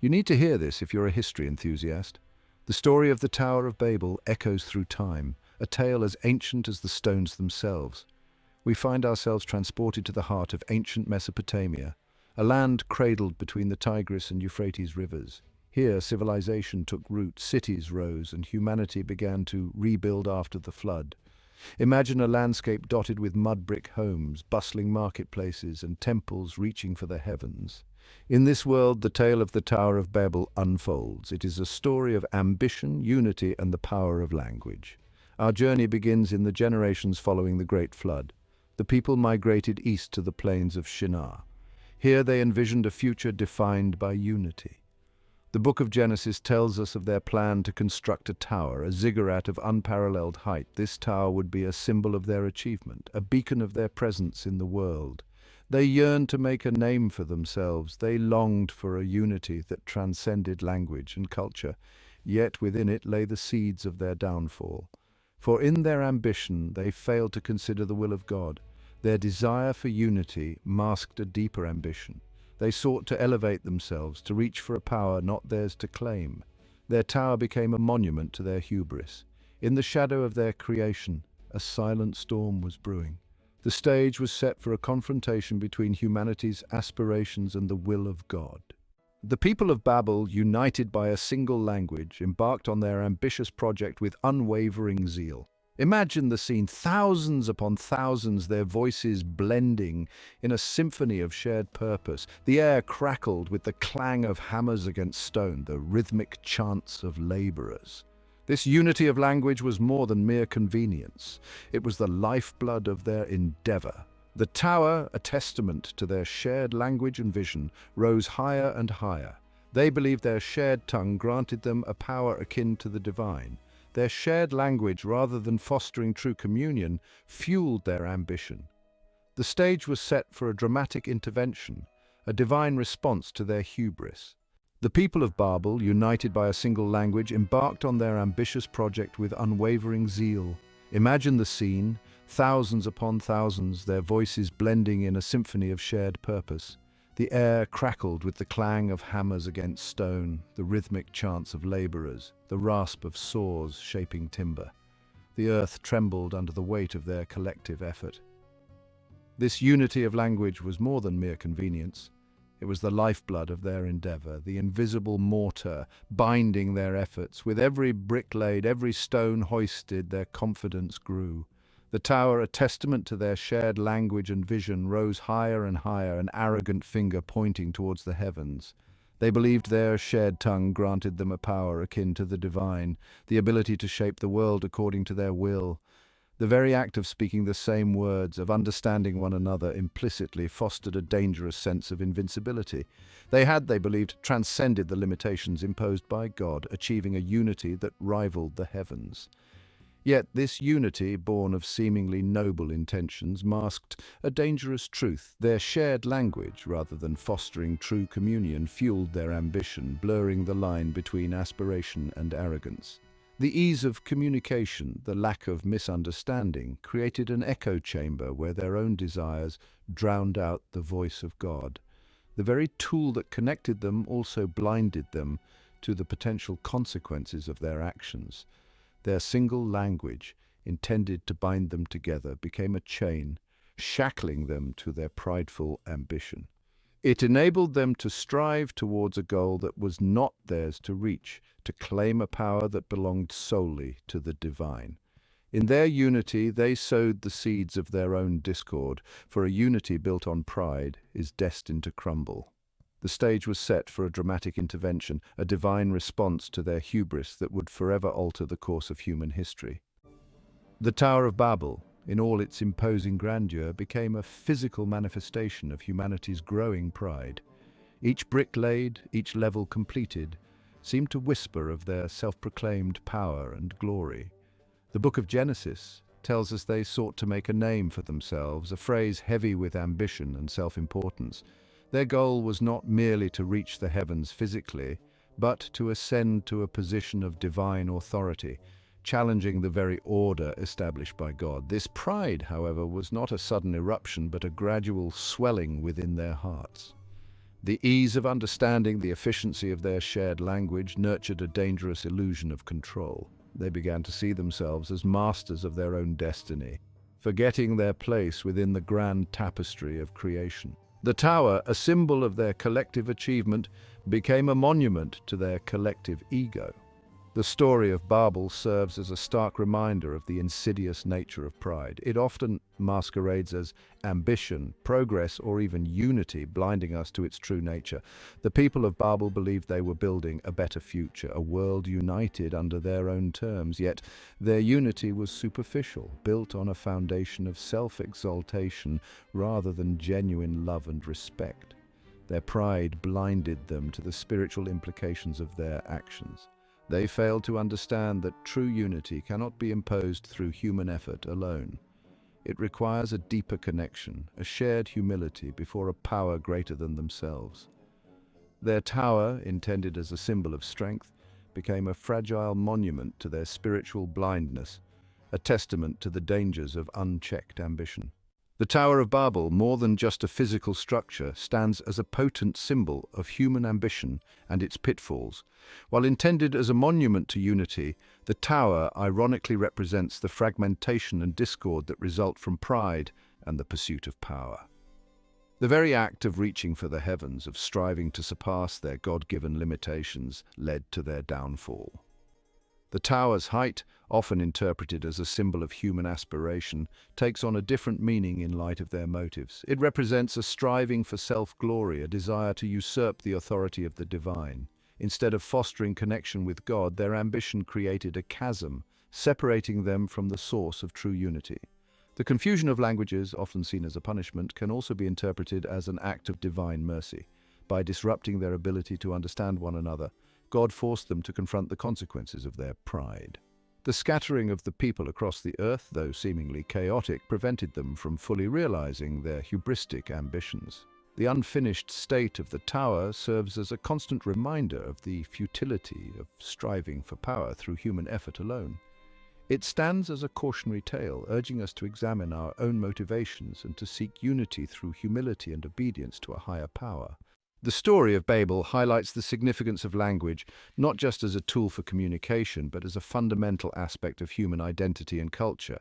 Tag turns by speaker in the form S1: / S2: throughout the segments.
S1: You need to hear this if you're a history enthusiast. The story of the Tower of Babel echoes through time, a tale as ancient as the stones themselves. We find ourselves transported to the heart of ancient Mesopotamia, a land cradled between the Tigris and Euphrates rivers. Here, civilization took root, cities rose, and humanity began to rebuild after the flood. Imagine a landscape dotted with mud brick homes, bustling marketplaces, and temples reaching for the heavens. In this world, the tale of the Tower of Babel unfolds. It is a story of ambition, unity, and the power of language. Our journey begins in the generations following the Great Flood. The people migrated east to the plains of Shinar. Here they envisioned a future defined by unity. The book of Genesis tells us of their plan to construct a tower, a ziggurat of unparalleled height. This tower would be a symbol of their achievement, a beacon of their presence in the world. They yearned to make a name for themselves. They longed for a unity that transcended language and culture, yet within it lay the seeds of their downfall. For in their ambition, they failed to consider the will of God. Their desire for unity masked a deeper ambition. They sought to elevate themselves, to reach for a power not theirs to claim. Their tower became a monument to their hubris. In the shadow of their creation, a silent storm was brewing. The stage was set for a confrontation between humanity's aspirations and the will of God. The people of Babel, united by a single language, embarked on their ambitious project with unwavering zeal. Imagine the scene, thousands upon thousands, their voices blending in a symphony of shared purpose. The air crackled with the clang of hammers against stone, the rhythmic chants of laborers. This unity of language was more than mere convenience. It was the lifeblood of their endeavor. The tower, a testament to their shared language and vision, rose higher and higher. They believed their shared tongue granted them a power akin to the divine. Their shared language, rather than fostering true communion, fueled their ambition. The stage was set for a dramatic intervention, a divine response to their hubris. The people of Babel, united by a single language, embarked on their ambitious project with unwavering zeal. Imagine the scene, thousands upon thousands, their voices blending in a symphony of shared purpose. The air crackled with the clang of hammers against stone, the rhythmic chants of laborers, the rasp of saws shaping timber. The earth trembled under the weight of their collective effort. This unity of language was more than mere convenience. It was the lifeblood of their endeavor, the invisible mortar binding their efforts. With every brick laid, every stone hoisted, their confidence grew. The tower, a testament to their shared language and vision, rose higher and higher, an arrogant finger pointing towards the heavens. They believed their shared tongue granted them a power akin to the divine, the ability to shape the world according to their will. The very act of speaking the same words, of understanding one another implicitly, fostered a dangerous sense of invincibility. They believed, transcended the limitations imposed by God, achieving a unity that rivaled the heavens. Yet this unity, born of seemingly noble intentions, masked a dangerous truth. Their shared language, rather than fostering true communion, fueled their ambition, blurring the line between aspiration and arrogance. The ease of communication, the lack of misunderstanding, created an echo chamber where their own desires drowned out the voice of God. The very tool that connected them also blinded them to the potential consequences of their actions. Their single language, intended to bind them together, became a chain, shackling them to their prideful ambition. It enabled them to strive towards a goal that was not theirs to reach, to claim a power that belonged solely to the divine. In their unity, they sowed the seeds of their own discord, for a unity built on pride is destined to crumble. The stage was set for a dramatic intervention, a divine response to their hubris that would forever alter the course of human history. The Tower of Babel, in all its imposing grandeur, became a physical manifestation of humanity's growing pride. Each brick laid, each level completed, seemed to whisper of their self-proclaimed power and glory. The book of Genesis tells us they sought to make a name for themselves, a phrase heavy with ambition and self-importance. Their goal was not merely to reach the heavens physically, but to ascend to a position of divine authority, challenging the very order established by God. This pride, however, was not a sudden eruption, but a gradual swelling within their hearts. The ease of understanding, the efficiency of their shared language nurtured a dangerous illusion of control. They began to see themselves as masters of their own destiny, forgetting their place within the grand tapestry of creation. The tower, a symbol of their collective achievement, became a monument to their collective ego. The story of Babel serves as a stark reminder of the insidious nature of pride. It often masquerades as ambition, progress, or even unity, blinding us to its true nature. The people of Babel believed they were building a better future, a world united under their own terms, yet their unity was superficial, built on a foundation of self-exaltation rather than genuine love and respect. Their pride blinded them to the spiritual implications of their actions. They failed to understand that true unity cannot be imposed through human effort alone. It requires a deeper connection, a shared humility before a power greater than themselves. Their tower, intended as a symbol of strength, became a fragile monument to their spiritual blindness, a testament to the dangers of unchecked ambition. The Tower of Babel, more than just a physical structure, stands as a potent symbol of human ambition and its pitfalls. While intended as a monument to unity, the tower ironically represents the fragmentation and discord that result from pride and the pursuit of power. The very act of reaching for the heavens, of striving to surpass their God-given limitations, led to their downfall. The tower's height, often interpreted as a symbol of human aspiration, takes on a different meaning in light of their motives. It represents a striving for self-glory, a desire to usurp the authority of the divine. Instead of fostering connection with God, their ambition created a chasm, separating them from the source of true unity. The confusion of languages, often seen as a punishment, can also be interpreted as an act of divine mercy. By disrupting their ability to understand one another, God forced them to confront the consequences of their pride. The scattering of the people across the earth, though seemingly chaotic, prevented them from fully realizing their hubristic ambitions. The unfinished state of the tower serves as a constant reminder of the futility of striving for power through human effort alone. It stands as a cautionary tale, urging us to examine our own motivations and to seek unity through humility and obedience to a higher power. The story of Babel highlights the significance of language, not just as a tool for communication, but as a fundamental aspect of human identity and culture.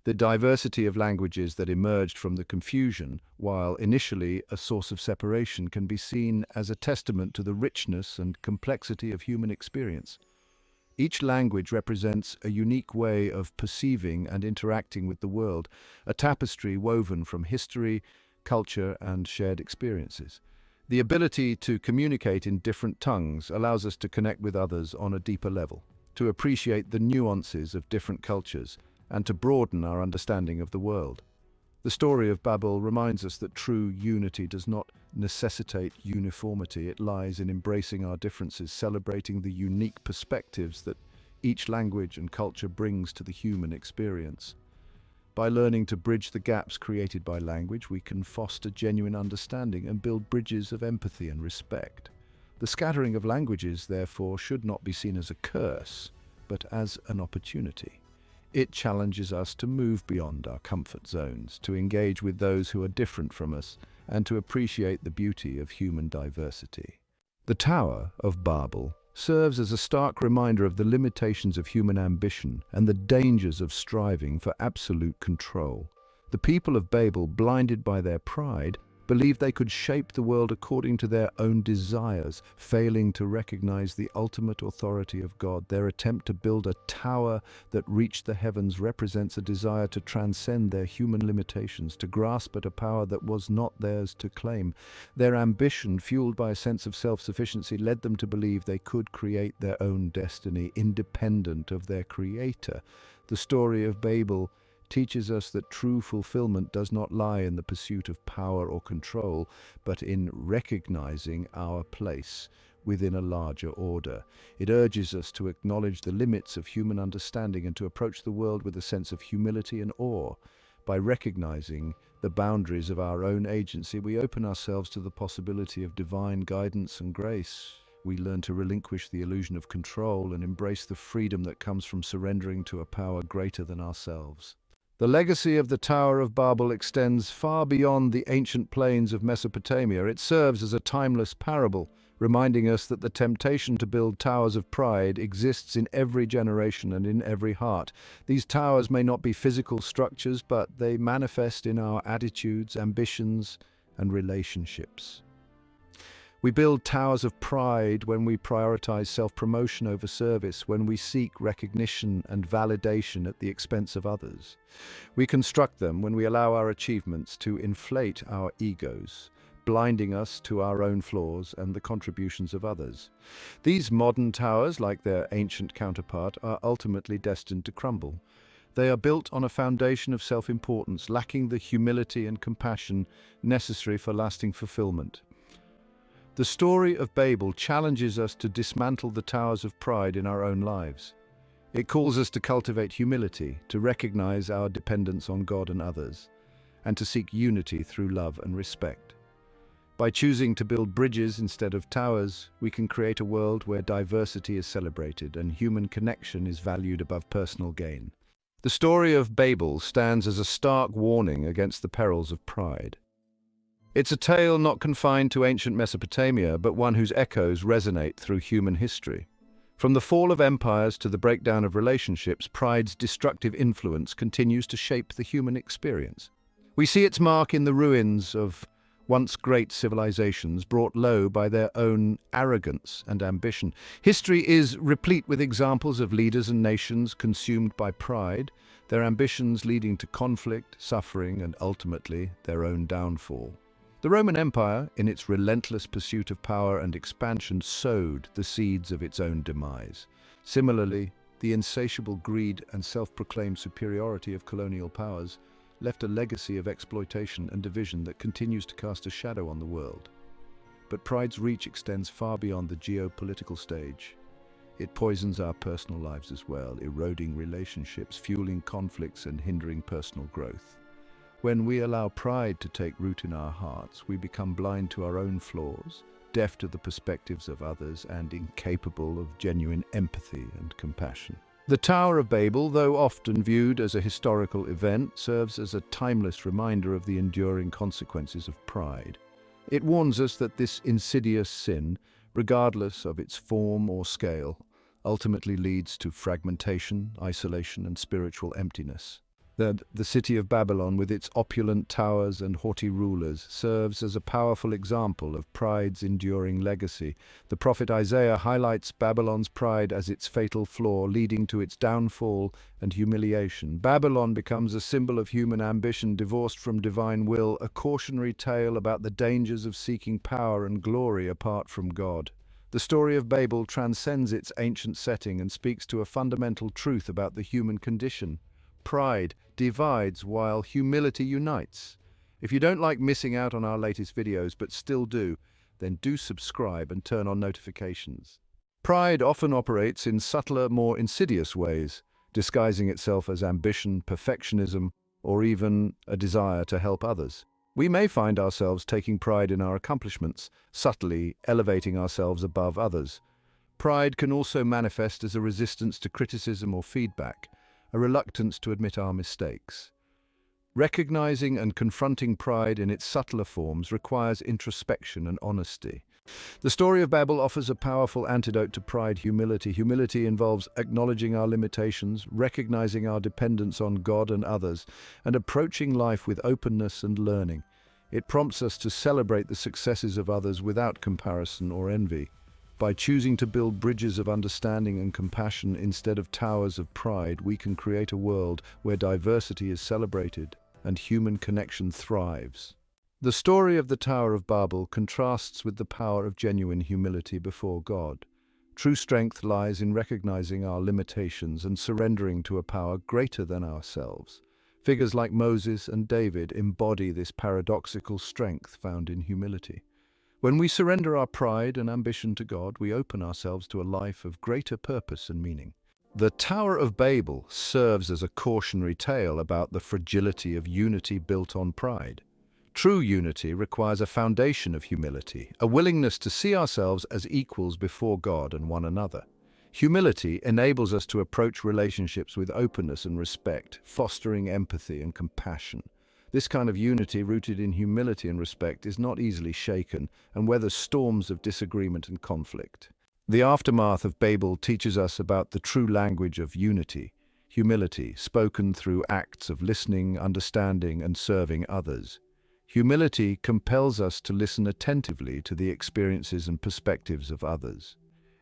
S1: The diversity of languages that emerged from the confusion, while initially a source of separation, can be seen as a testament to the richness and complexity of human experience. Each language represents a unique way of perceiving and interacting with the world, a tapestry woven from history, culture, and shared experiences. The ability to communicate in different tongues allows us to connect with others on a deeper level, to appreciate the nuances of different cultures, and to broaden our understanding of the world. The story of Babel reminds us that true unity does not necessitate uniformity. It lies in embracing our differences, celebrating the unique perspectives that each language and culture brings to the human experience. By learning to bridge the gaps created by language, we can foster genuine understanding and build bridges of empathy and respect. The scattering of languages, therefore, should not be seen as a curse, but as an opportunity. It challenges us to move beyond our comfort zones, to engage with those who are different from us, and to appreciate the beauty of human diversity. The Tower of Babel serves as a stark reminder of the limitations of human ambition and the dangers of striving for absolute control. The people of Babel, blinded by their pride, believed they could shape the world according to their own desires, failing to recognize the ultimate authority of God. Their attempt to build a tower that reached the heavens represents a desire to transcend their human limitations, to grasp at a power that was not theirs to claim. Their ambition, fueled by a sense of self-sufficiency, led them to believe they could create their own destiny, independent of their creator. The story of Babel teaches us that true fulfillment does not lie in the pursuit of power or control, but in recognizing our place within a larger order. It urges us to acknowledge the limits of human understanding and to approach the world with a sense of humility and awe. By recognizing the boundaries of our own agency, we open ourselves to the possibility of divine guidance and grace. We learn to relinquish the illusion of control and embrace the freedom that comes from surrendering to a power greater than ourselves. The legacy of the Tower of Babel extends far beyond the ancient plains of Mesopotamia. It serves as a timeless parable, reminding us that the temptation to build towers of pride exists in every generation and in every heart. These towers may not be physical structures, but they manifest in our attitudes, ambitions, and relationships. We build towers of pride when we prioritize self-promotion over service, when we seek recognition and validation at the expense of others. We construct them when we allow our achievements to inflate our egos, blinding us to our own flaws and the contributions of others. These modern towers, like their ancient counterpart, are ultimately destined to crumble. They are built on a foundation of self-importance, lacking the humility and compassion necessary for lasting fulfillment. The story of Babel challenges us to dismantle the towers of pride in our own lives. It calls us to cultivate humility, to recognize our dependence on God and others, and to seek unity through love and respect. By choosing to build bridges instead of towers, we can create a world where diversity is celebrated and human connection is valued above personal gain. The story of Babel stands as a stark warning against the perils of pride. It's a tale not confined to ancient Mesopotamia, but one whose echoes resonate through human history. From the fall of empires to the breakdown of relationships, pride's destructive influence continues to shape the human experience. We see its mark in the ruins of once great civilizations brought low by their own arrogance and ambition. History is replete with examples of leaders and nations consumed by pride, their ambitions leading to conflict, suffering, and ultimately their own downfall. The Roman Empire, in its relentless pursuit of power and expansion, sowed the seeds of its own demise. Similarly, the insatiable greed and self-proclaimed superiority of colonial powers left a legacy of exploitation and division that continues to cast a shadow on the world. But pride's reach extends far beyond the geopolitical stage. It poisons our personal lives as well, eroding relationships, fueling conflicts, and hindering personal growth. When we allow pride to take root in our hearts, we become blind to our own flaws, deaf to the perspectives of others, and incapable of genuine empathy and compassion. The Tower of Babel, though often viewed as a historical event, serves as a timeless reminder of the enduring consequences of pride. It warns us that this insidious sin, regardless of its form or scale, ultimately leads to fragmentation, isolation, and spiritual emptiness. That the city of Babylon, with its opulent towers and haughty rulers, serves as a powerful example of pride's enduring legacy. The prophet Isaiah highlights Babylon's pride as its fatal flaw, leading to its downfall and humiliation. Babylon becomes a symbol of human ambition divorced from divine will, a cautionary tale about the dangers of seeking power and glory apart from God. The story of Babel transcends its ancient setting and speaks to a fundamental truth about the human condition. Pride divides while humility unites. If you don't like missing out on our latest videos but still do, then do subscribe and turn on notifications. Pride often operates in subtler, more insidious ways, disguising itself as ambition, perfectionism, or even a desire to help others. We may find ourselves taking pride in our accomplishments, subtly elevating ourselves above others. Pride can also manifest as a resistance to criticism or feedback, a reluctance to admit our mistakes. Recognizing and confronting pride in its subtler forms requires introspection and honesty. The story of Babel offers a powerful antidote to pride: humility. Humility involves acknowledging our limitations, recognizing our dependence on God and others, and approaching life with openness and learning. It prompts us to celebrate the successes of others without comparison or envy. By choosing to build bridges of understanding and compassion instead of towers of pride, we can create a world where diversity is celebrated and human connection thrives. The story of the Tower of Babel contrasts with the power of genuine humility before God. True strength lies in recognizing our limitations and surrendering to a power greater than ourselves. Figures like Moses and David embody this paradoxical strength found in humility. When we surrender our pride and ambition to God, we open ourselves to a life of greater purpose and meaning. The Tower of Babel serves as a cautionary tale about the fragility of unity built on pride. True unity requires a foundation of humility, a willingness to see ourselves as equals before God and one another. Humility enables us to approach relationships with openness and respect, fostering empathy and compassion. This kind of unity, rooted in humility and respect, is not easily shaken and weathers storms of disagreement and conflict. The aftermath of Babel teaches us about the true language of unity, humility, spoken through acts of listening, understanding, and serving others. Humility compels us to listen attentively to the experiences and perspectives of others.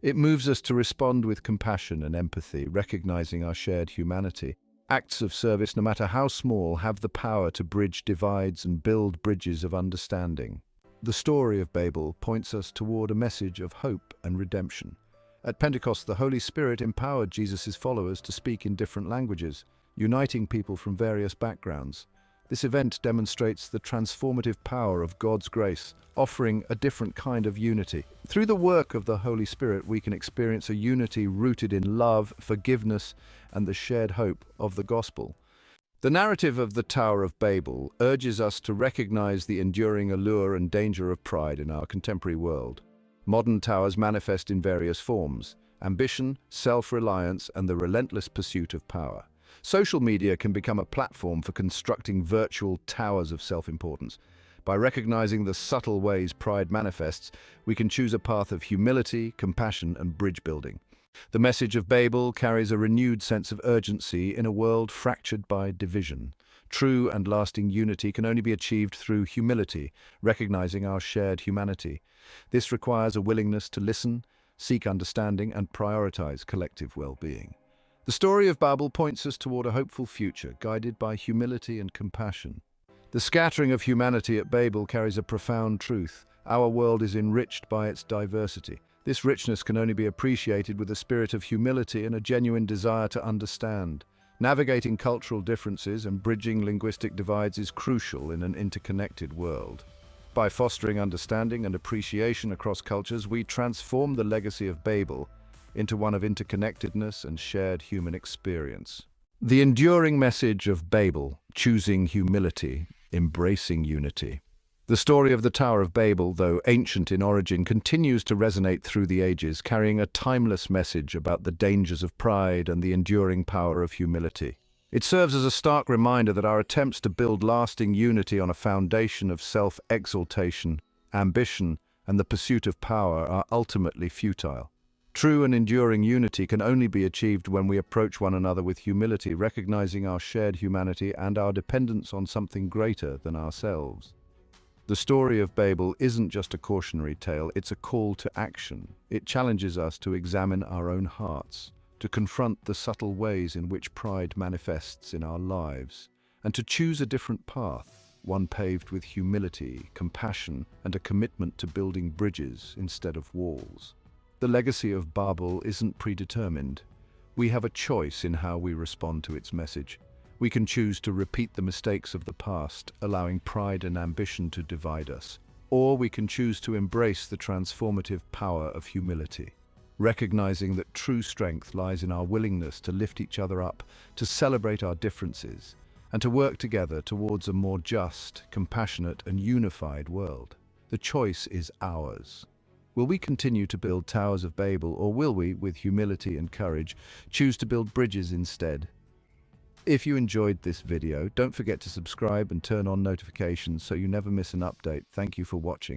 S1: It moves us to respond with compassion and empathy, recognizing our shared humanity. Acts of service, no matter how small, have the power to bridge divides and build bridges of understanding. The story of Babel points us toward a message of hope and redemption. At Pentecost, the Holy Spirit empowered Jesus' followers to speak in different languages, uniting people from various backgrounds. This event demonstrates the transformative power of God's grace, offering a different kind of unity. Through the work of the Holy Spirit, we can experience a unity rooted in love, forgiveness, and the shared hope of the gospel. The narrative of the Tower of Babel urges us to recognize the enduring allure and danger of pride in our contemporary world. Modern towers manifest in various forms: ambition, self-reliance, and the relentless pursuit of power. Social media can become a platform for constructing virtual towers of self-importance. By recognizing the subtle ways pride manifests, we can choose a path of humility, compassion, and bridge building. The message of Babel carries a renewed sense of urgency in a world fractured by division. True and lasting unity can only be achieved through humility, recognizing our shared humanity. This requires a willingness to listen, seek understanding, and prioritize collective well-being. The story of Babel points us toward a hopeful future, guided by humility and compassion. The scattering of humanity at Babel carries a profound truth. Our world is enriched by its diversity. This richness can only be appreciated with a spirit of humility and a genuine desire to understand. Navigating cultural differences and bridging linguistic divides is crucial in an interconnected world. By fostering understanding and appreciation across cultures, we transform the legacy of Babel into one of interconnectedness and shared human experience. The enduring message of Babel, choosing humility, embracing unity. The story of the Tower of Babel, though ancient in origin, continues to resonate through the ages, carrying a timeless message about the dangers of pride and the enduring power of humility. It serves as a stark reminder that our attempts to build lasting unity on a foundation of self-exaltation, ambition, and the pursuit of power are ultimately futile. True and enduring unity can only be achieved when we approach one another with humility, recognizing our shared humanity and our dependence on something greater than ourselves. The story of Babel isn't just a cautionary tale, it's a call to action. It challenges us to examine our own hearts, to confront the subtle ways in which pride manifests in our lives, and to choose a different path, one paved with humility, compassion, and a commitment to building bridges instead of walls. The legacy of Babel isn't predetermined. We have a choice in how we respond to its message. We can choose to repeat the mistakes of the past, allowing pride and ambition to divide us. Or we can choose to embrace the transformative power of humility, recognizing that true strength lies in our willingness to lift each other up, to celebrate our differences, and to work together towards a more just, compassionate, and unified world. The choice is ours. Will we continue to build towers of Babel, or will we, with humility and courage, choose to build bridges instead? If you enjoyed this video, don't forget to subscribe and turn on notifications so you never miss an update. Thank you for watching.